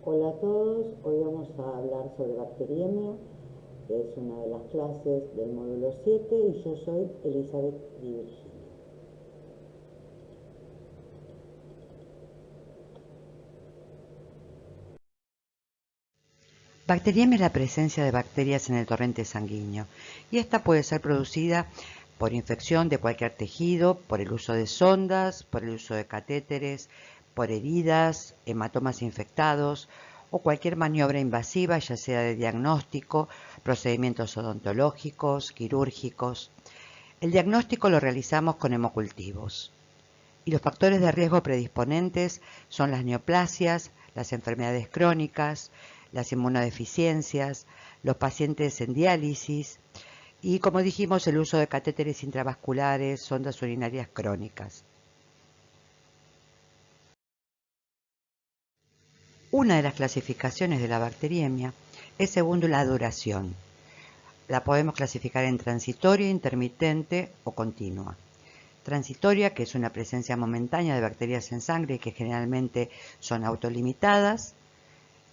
Hola a todos, hoy vamos a hablar sobre bacteriemia, que es una de las clases del módulo 7 y yo soy Elizabeth Di Virginia. Bacteriemia es la presencia de bacterias en el torrente sanguíneo y esta puede ser producida por infección de cualquier tejido, por el uso de sondas, por el uso de catéteres, por heridas, hematomas infectados o cualquier maniobra invasiva, ya sea de diagnóstico, procedimientos odontológicos, quirúrgicos. El diagnóstico lo realizamos con hemocultivos. Y los factores de riesgo predisponentes son las neoplasias, las enfermedades crónicas, las inmunodeficiencias, los pacientes en diálisis y, como dijimos, el uso de catéteres intravasculares, sondas urinarias crónicas. Una de las clasificaciones de la bacteriemia es según la duración. La podemos clasificar en transitoria, intermitente o continua. Transitoria, que es una presencia momentánea de bacterias en sangre y que generalmente son autolimitadas.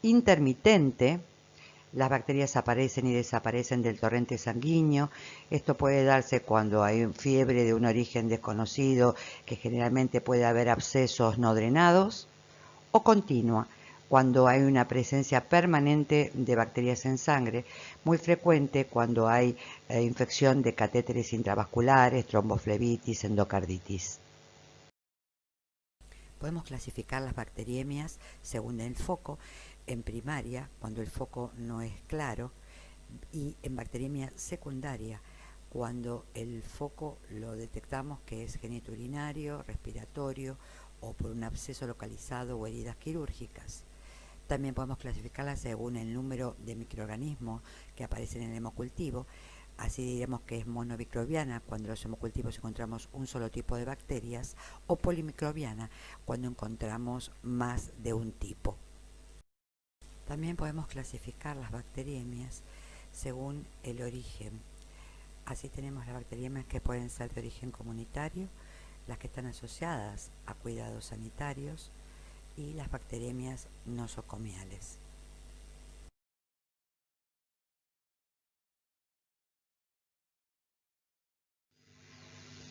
Intermitente, las bacterias aparecen y desaparecen del torrente sanguíneo. Esto puede darse cuando hay fiebre de un origen desconocido, que generalmente puede haber abscesos no drenados. O continua, cuando hay una presencia permanente de bacterias en sangre, muy frecuente cuando hay infección de catéteres intravasculares, tromboflebitis, endocarditis. Podemos clasificar las bacteriemias según el foco, en primaria, cuando el foco no es claro, y en bacteriemia secundaria, cuando el foco lo detectamos que es genitourinario, respiratorio o por un absceso localizado o heridas quirúrgicas. También podemos clasificarlas según el número de microorganismos que aparecen en el hemocultivo. Así diremos que es monomicrobiana cuando en los hemocultivos encontramos un solo tipo de bacterias, o polimicrobiana cuando encontramos más de un tipo. También podemos clasificar las bacteriemias según el origen. Así tenemos las bacteriemias que pueden ser de origen comunitario, las que están asociadas a cuidados sanitarios y las bacteriemias nosocomiales.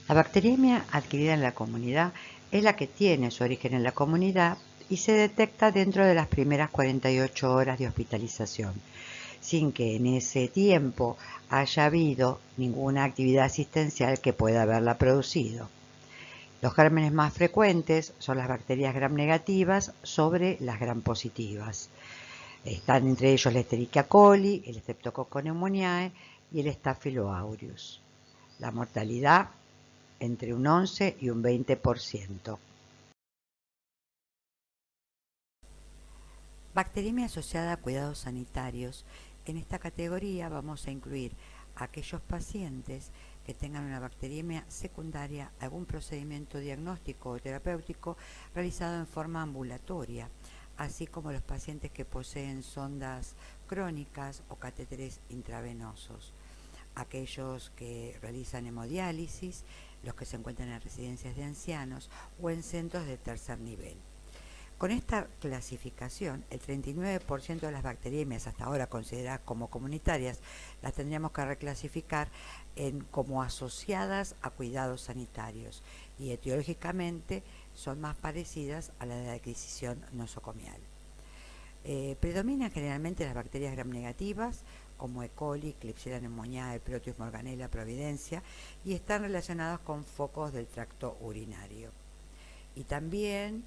La bacteriemia adquirida en la comunidad es la que tiene su origen en la comunidad y se detecta dentro de las primeras 48 horas de hospitalización, sin que en ese tiempo haya habido ninguna actividad asistencial que pueda haberla producido. Los gérmenes más frecuentes son las bacterias gram negativas sobre las gram positivas. Están entre ellos la Escherichia coli, el Streptococcus pneumoniae y el Staphylococcus aureus. La mortalidad entre un 11 y un 20%. Bacteriemia asociada a cuidados sanitarios. En esta categoría vamos a incluir a aquellos pacientes que tengan una bacteriemia secundaria a algún procedimiento diagnóstico o terapéutico realizado en forma ambulatoria, así como los pacientes que poseen sondas crónicas o catéteres intravenosos, aquellos que realizan hemodiálisis, los que se encuentran en residencias de ancianos o en centros de tercer nivel. Con esta clasificación, el 39% de las bacteriemias hasta ahora consideradas como comunitarias las tendríamos que reclasificar como asociadas a cuidados sanitarios y etiológicamente son más parecidas a la de la adquisición nosocomial. Predominan generalmente las bacterias gram negativas como E. coli, Klebsiella pneumoniae, Proteus morganella, Providencia, y están relacionadas con focos del tracto urinario. Y también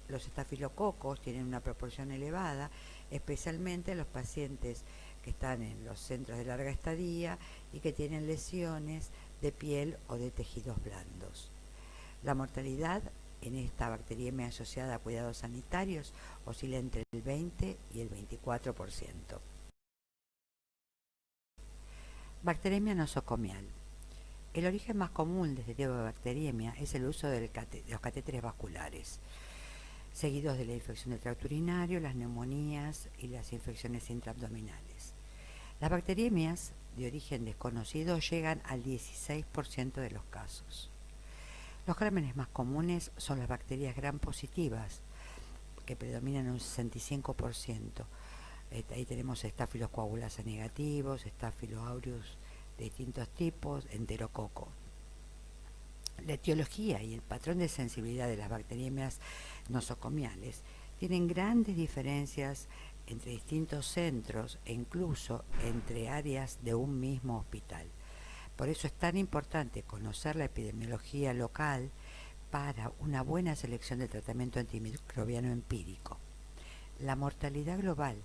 los estafilococos tienen una proporción elevada, especialmente en los pacientes que están en los centros de larga estadía y que tienen lesiones de piel o de tejidos blandos. La mortalidad en esta bacteriemia asociada a cuidados sanitarios oscila entre el 20 y el 24%. Bacteriemia nosocomial. El origen más común de este tipo de bacteriemia es el uso de los catéteres vasculares, seguidos de la infección del tracto urinario, las neumonías y las infecciones intraabdominales. Las bacteriemias de origen desconocido llegan al 16% de los casos. Los gérmenes más comunes son las bacterias gram positivas, que predominan un 65%. Ahí tenemos Staphylococcus coagulasa negativos, Staphylo aureus de distintos tipos, enterococo. La etiología y el patrón de sensibilidad de las bacteriemias nosocomiales tienen grandes diferencias entre distintos centros e incluso entre áreas de un mismo hospital. Por eso es tan importante conocer la epidemiología local para una buena selección de tratamiento antimicrobiano empírico. La mortalidad global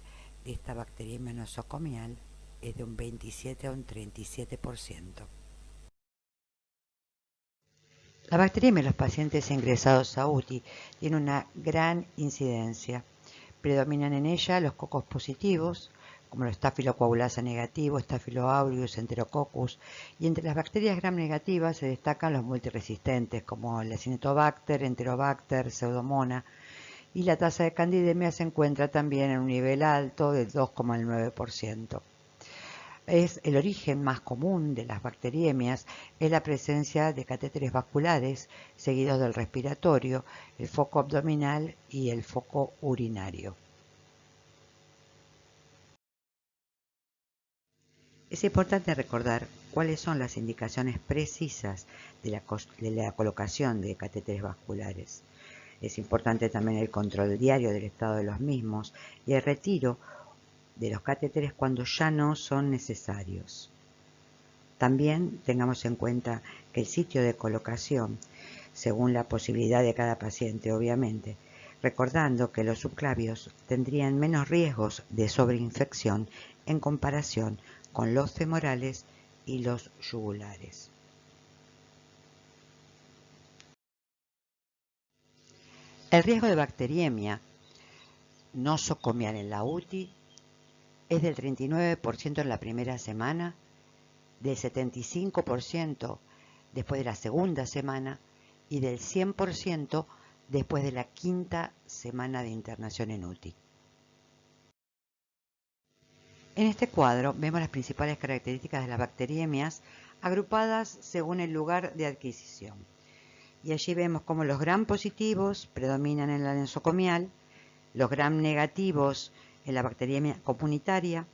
de esta bacteriemia nosocomial es de un 27 a un 37%. La bacteriemia en los pacientes ingresados a UTI tiene una gran incidencia. Predominan en ella los cocos positivos, como los Staphylococcus coagulasa negativo, Staphylo aureus, Enterococcus, y entre las bacterias gram negativas se destacan los multiresistentes, como el Acinetobacter, Enterobacter, Pseudomonas, y la tasa de candidemia se encuentra también en un nivel alto del 2,9%. Es el origen más común de las bacteriemias, es la presencia de catéteres vasculares seguidos del respiratorio, el foco abdominal y el foco urinario. Es importante recordar cuáles son las indicaciones precisas de la colocación de catéteres vasculares. Es importante también el control diario del estado de los mismos y el retiro de los catéteres cuando ya no son necesarios. También tengamos en cuenta que el sitio de colocación, según la posibilidad de cada paciente, obviamente, recordando que los subclavios tendrían menos riesgos de sobreinfección en comparación con los femorales y los yugulares. El riesgo de bacteriemia nosocomial en la UTI es del 39% en la primera semana, del 75% después de la segunda semana y del 100% después de la quinta semana de internación en UTI. En este cuadro vemos las principales características de las bacteriemias agrupadas según el lugar de adquisición. Y allí vemos cómo los gram positivos predominan en la nosocomial, los gram negativos en la bacteriemia comunitaria.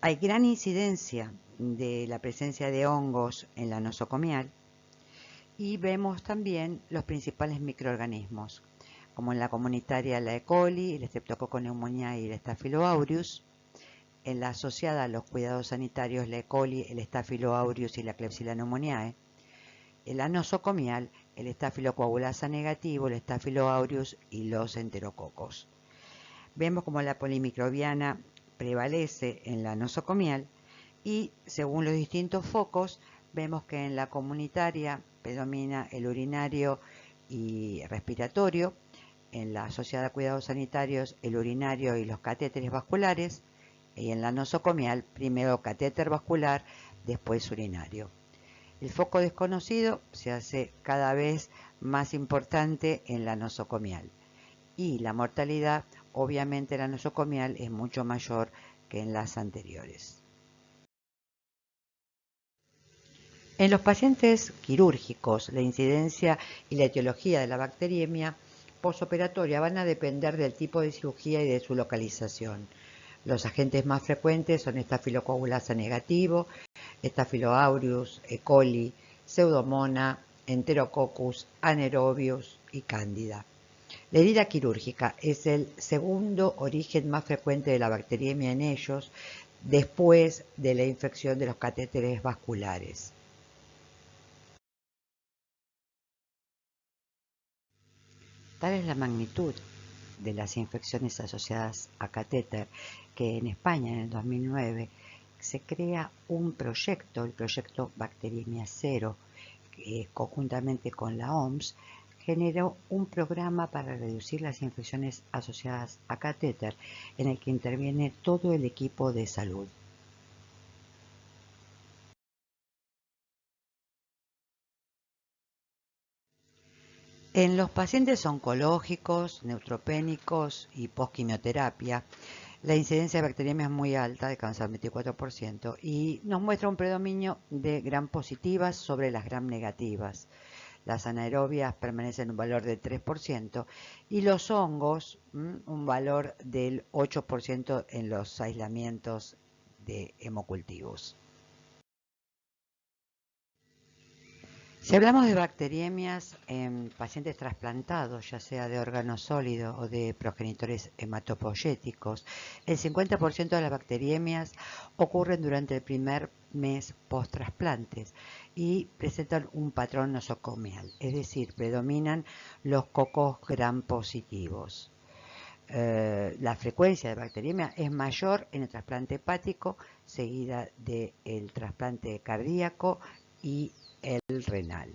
Hay gran incidencia de la presencia de hongos en la nosocomial y vemos también los principales microorganismos, como en la comunitaria la E. coli, el Streptococcus pneumoniae y el Staphylo aureus, en la asociada a los cuidados sanitarios la E. coli, el Staphylo aureus y la Klebsiella pneumoniae, en la nosocomial el Staphylococcus coagulasa negativo, el Staphylo aureus y los enterococos. Vemos como la polimicrobiana prevalece en la nosocomial y según los distintos focos vemos que en la comunitaria predomina el urinario y respiratorio, en la asociada a cuidados sanitarios el urinario y los catéteres vasculares y en la nosocomial primero catéter vascular, después urinario. El foco desconocido se hace cada vez más importante en la nosocomial y la mortalidad obviamente en la nosocomial es mucho mayor que en las anteriores. En los pacientes quirúrgicos, la incidencia y la etiología de la bacteriemia posoperatoria van a depender del tipo de cirugía y de su localización. Los agentes más frecuentes son Staphylococcus coagulasa negativo, Staphylo aureus, E. coli, Pseudomonas, Enterococcus, Anaerobius y Cándida. La herida quirúrgica es el segundo origen más frecuente de la bacteriemia en ellos, después de la infección de los catéteres vasculares. Tal es la magnitud de las infecciones asociadas a catéter que en España en el 2009 se crea un proyecto, el proyecto Bacteriemia Cero, que conjuntamente con la OMS generó un programa para reducir las infecciones asociadas a catéter en el que interviene todo el equipo de salud. En los pacientes oncológicos, neutropénicos y postquimioterapia, la incidencia de bacteriemia es muy alta, de cáncer 24%, y nos muestra un predominio de gram positivas sobre las gram negativas. las anaerobias permanecen en un valor del 3% y los hongos un valor del 8% en los aislamientos de hemocultivos. Si hablamos de bacteriemias en pacientes trasplantados, ya sea de órganos sólidos o de progenitores hematopoyéticos, el 50% de las bacteriemias ocurren durante el primer mes post-trasplantes y presentan un patrón nosocomial, es decir, predominan los cocos gram positivos. La frecuencia de bacteriemia es mayor en el trasplante hepático, seguida del trasplante cardíaco y el renal.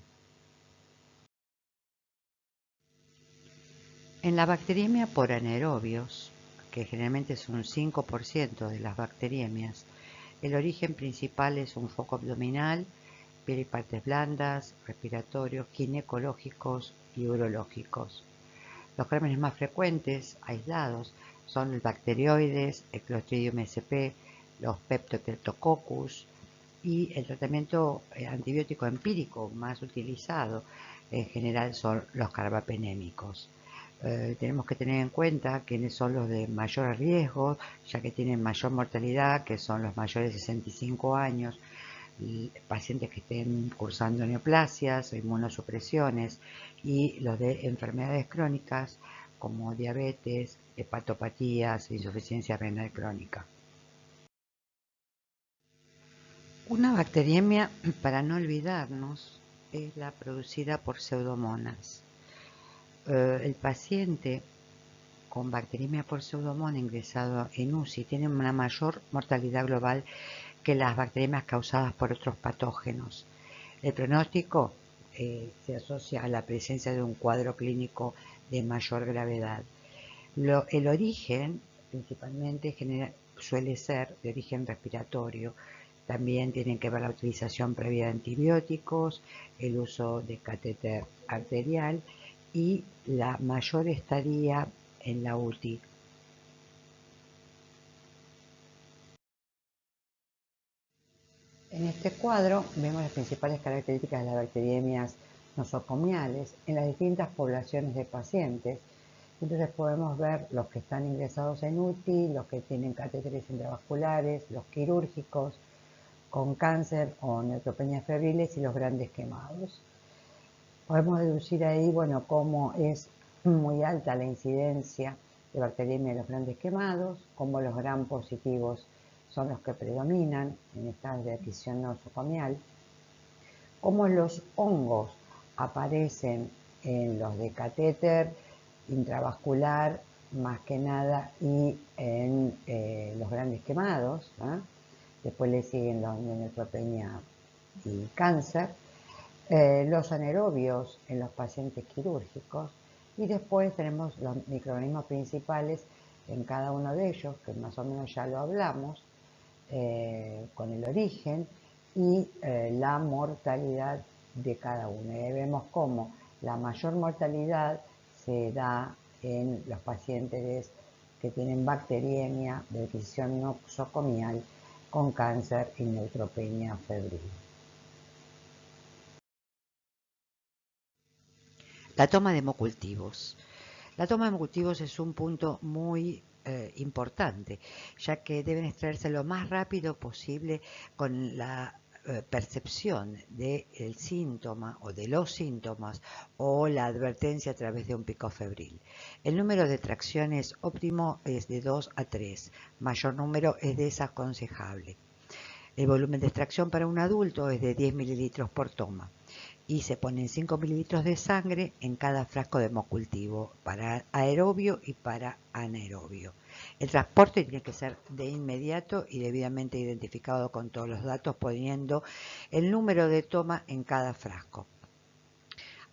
En la bacteriemia por anaerobios, que generalmente es un 5% de las bacteriemias, el origen principal es un foco abdominal, piel y partes blandas, respiratorios, ginecológicos y urológicos. Los gérmenes más frecuentes, aislados, son el bacterioides, el Clostridium sp, los Peptostreptococcus, y el tratamiento antibiótico empírico más utilizado en general son los carbapenémicos. Tenemos que tener en cuenta quiénes son los de mayor riesgo, ya que tienen mayor mortalidad, que son los mayores de 65 años, pacientes que estén cursando neoplasias o inmunosupresiones, y los de enfermedades crónicas como diabetes, hepatopatías, insuficiencia renal crónica. Una bacteriemia, para no olvidarnos, es la producida por pseudomonas. El paciente con bacteriemia por pseudomonas ingresado en UCI tiene una mayor mortalidad global que las bacteriemias causadas por otros patógenos. El pronóstico se asocia a la presencia de un cuadro clínico de mayor gravedad. El origen, principalmente, suele ser de origen respiratorio. También tienen que ver la utilización previa de antibióticos, el uso de catéter arterial y la mayor estadía en la UTI. En este cuadro vemos las principales características de las bacteriemias nosocomiales en las distintas poblaciones de pacientes. Entonces podemos ver los que están ingresados en UTI, los que tienen catéteres intravasculares, los quirúrgicos, con cáncer o neutropenias febriles y los grandes quemados. Podemos deducir ahí, bueno, cómo es muy alta la incidencia de bacteriemia de los grandes quemados, cómo los gram positivos son los que predominan en estados de adquisición nosocomial, cómo los hongos aparecen en los de catéter intravascular más que nada y en los grandes quemados, ¿eh? Después le siguen los de neutropenia y cáncer, los anaerobios en los pacientes quirúrgicos, y después tenemos los microorganismos principales en cada uno de ellos, que más o menos ya lo hablamos, con el origen y la mortalidad de cada uno. Y vemos cómo la mayor mortalidad se da en los pacientes que tienen bacteriemia de adquisición nosocomial con cáncer y neutropenia febril. La toma de hemocultivos. La toma de hemocultivos es un punto muy importante, ya que deben extraerse lo más rápido posible con la percepción del síntoma o de los síntomas o la advertencia a través de un pico febril. El número de tracciones óptimo es de 2 a 3, mayor número es desaconsejable. El volumen de extracción para un adulto es de 10 mililitros por toma y se ponen 5 mililitros de sangre en cada frasco de hemocultivo para aerobio y para anaerobio. El transporte tiene que ser de inmediato y debidamente identificado con todos los datos, poniendo el número de toma en cada frasco.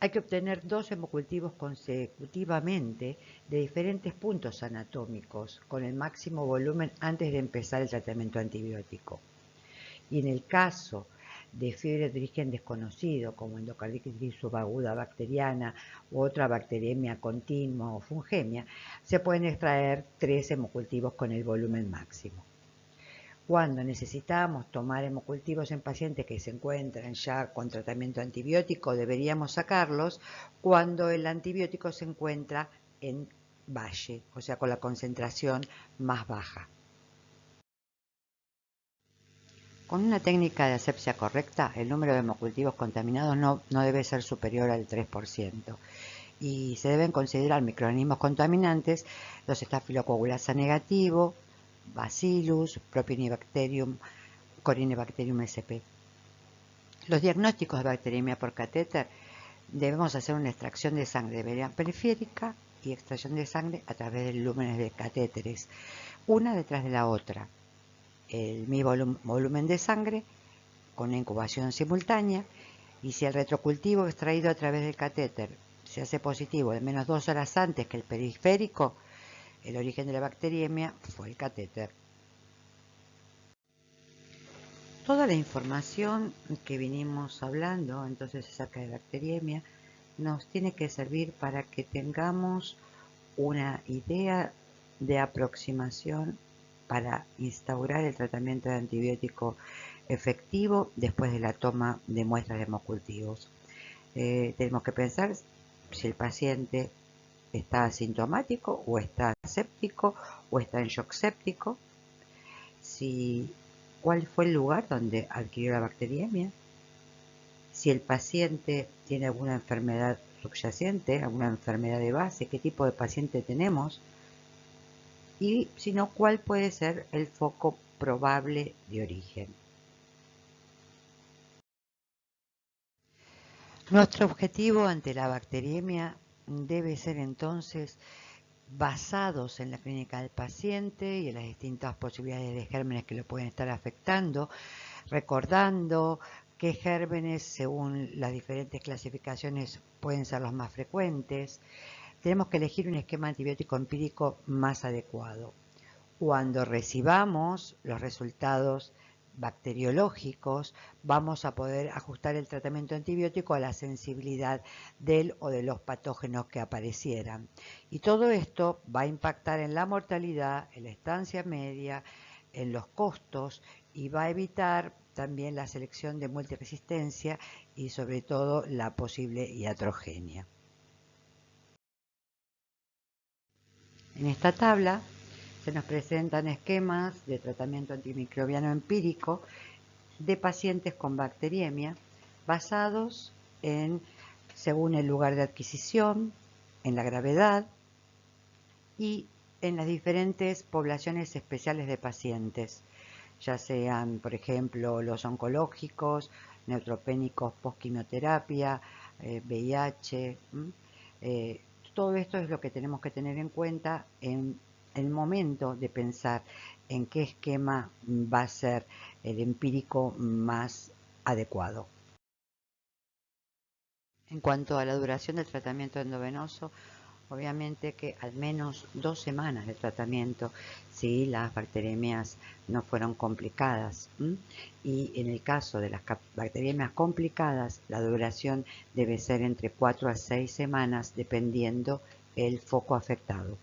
Hay que obtener 2 hemocultivos consecutivamente de diferentes puntos anatómicos con el máximo volumen antes de empezar el tratamiento antibiótico. Y en el caso de fiebre de origen desconocido, como endocarditis subaguda bacteriana u otra bacteriemia continua o fungemia, se pueden extraer 3 hemocultivos con el volumen máximo. Cuando necesitamos tomar hemocultivos en pacientes que se encuentran ya con tratamiento antibiótico, deberíamos sacarlos cuando el antibiótico se encuentra en valle, o sea, con la concentración más baja. Con una técnica de asepsia correcta, el número de hemocultivos contaminados no debe ser superior al 3%. Y se deben considerar microorganismos contaminantes, los Staphylococcus negativo, Bacillus, Propionibacterium, Corynebacterium sp. Los diagnósticos de bacteriemia por catéter, debemos hacer una extracción de sangre de vena periférica y extracción de sangre a través de lúmenes de catéteres, una detrás de la otra. El mismo volumen de sangre con una incubación simultánea, y si el retrocultivo extraído a través del catéter se hace positivo al menos 2 horas antes que el periférico, el origen de la bacteriemia fue el catéter. Toda la información que vinimos hablando entonces acerca de bacteriemia nos tiene que servir para que tengamos una idea de aproximación para instaurar el tratamiento de antibiótico efectivo después de la toma de muestras de hemocultivos. Tenemos que pensar si el paciente está asintomático o está séptico o está en shock séptico, cuál fue el lugar donde adquirió la bacteriemia, si el paciente tiene alguna enfermedad subyacente, alguna enfermedad de base, qué tipo de paciente tenemos, y si no, cuál puede ser el foco probable de origen. Nuestro objetivo ante la bacteriemia debe ser entonces basados en la clínica del paciente y en las distintas posibilidades de gérmenes que lo pueden estar afectando, recordando qué gérmenes, según las diferentes clasificaciones, pueden ser los más frecuentes. Tenemos que elegir un esquema antibiótico empírico más adecuado. Cuando recibamos los resultados bacteriológicos, vamos a poder ajustar el tratamiento antibiótico a la sensibilidad del o de los patógenos que aparecieran. Y todo esto va a impactar en la mortalidad, en la estancia media, en los costos, y va a evitar también la selección de multiresistencia y sobre todo la posible iatrogenia. En esta tabla se nos presentan esquemas de tratamiento antimicrobiano empírico de pacientes con bacteriemia basados según el lugar de adquisición, en la gravedad y en las diferentes poblaciones especiales de pacientes, ya sean, por ejemplo, los oncológicos, neutropénicos post-quimioterapia, VIH. Todo esto es lo que tenemos que tener en cuenta en el momento de pensar en qué esquema va a ser el empírico más adecuado. En cuanto a la duración del tratamiento endovenoso, obviamente que al menos 2 semanas de tratamiento si las bacteriemias no fueron complicadas. Y en el caso de las bacteriemias complicadas, la duración debe ser entre 4 a 6 semanas dependiendo el foco afectado.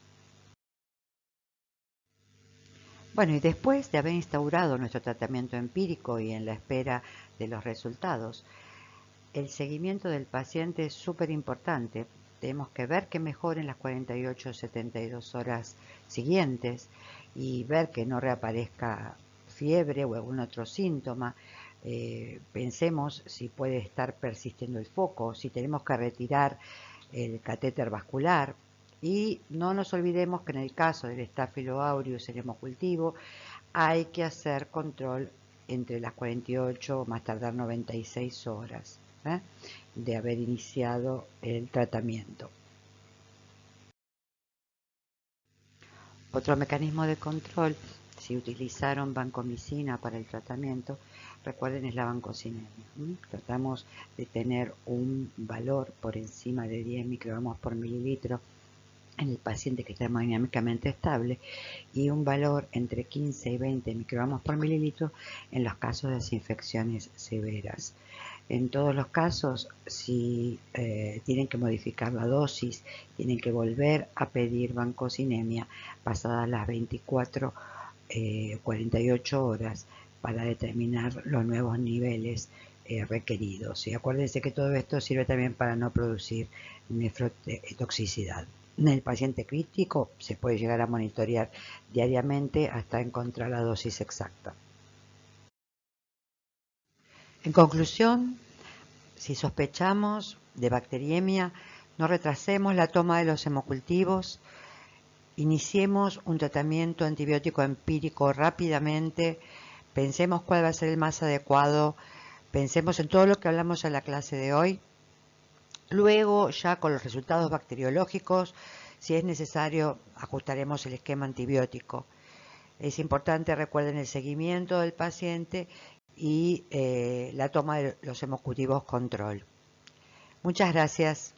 Bueno, y después de haber instaurado nuestro tratamiento empírico y en la espera de los resultados, el seguimiento del paciente es súper importante. Tenemos que ver que mejore en las 48 o 72 horas siguientes y ver que no reaparezca fiebre o algún otro síntoma. Pensemos si puede estar persistiendo el foco, si tenemos que retirar el catéter vascular. Y no nos olvidemos que en el caso del Staphylo aureus, el hemocultivo, hay que hacer control entre las 48 o más tardar 96 horas de haber iniciado el tratamiento. Otro mecanismo de control, si utilizaron vancomicina para el tratamiento, recuerden, es la vancocinemia. Tratamos de tener un valor por encima de 10 microgramos por mililitro en el paciente que está hemodinámicamente estable y un valor entre 15 y 20 microgramos por mililitro en los casos de desinfecciones severas. En todos los casos, si tienen que modificar la dosis, tienen que volver a pedir vancocinemia pasadas las 24 48 horas para determinar los nuevos niveles requeridos. Y acuérdense que todo esto sirve también para no producir nefrotoxicidad. En el paciente crítico se puede llegar a monitorear diariamente hasta encontrar la dosis exacta. En conclusión, si sospechamos de bacteriemia, no retrasemos la toma de los hemocultivos, iniciemos un tratamiento antibiótico empírico rápidamente, pensemos cuál va a ser el más adecuado, pensemos en todo lo que hablamos en la clase de hoy. Luego, ya con los resultados bacteriológicos, si es necesario, ajustaremos el esquema antibiótico. Es importante, recuerden, el seguimiento del paciente y la toma de los hemocultivos control. Muchas gracias.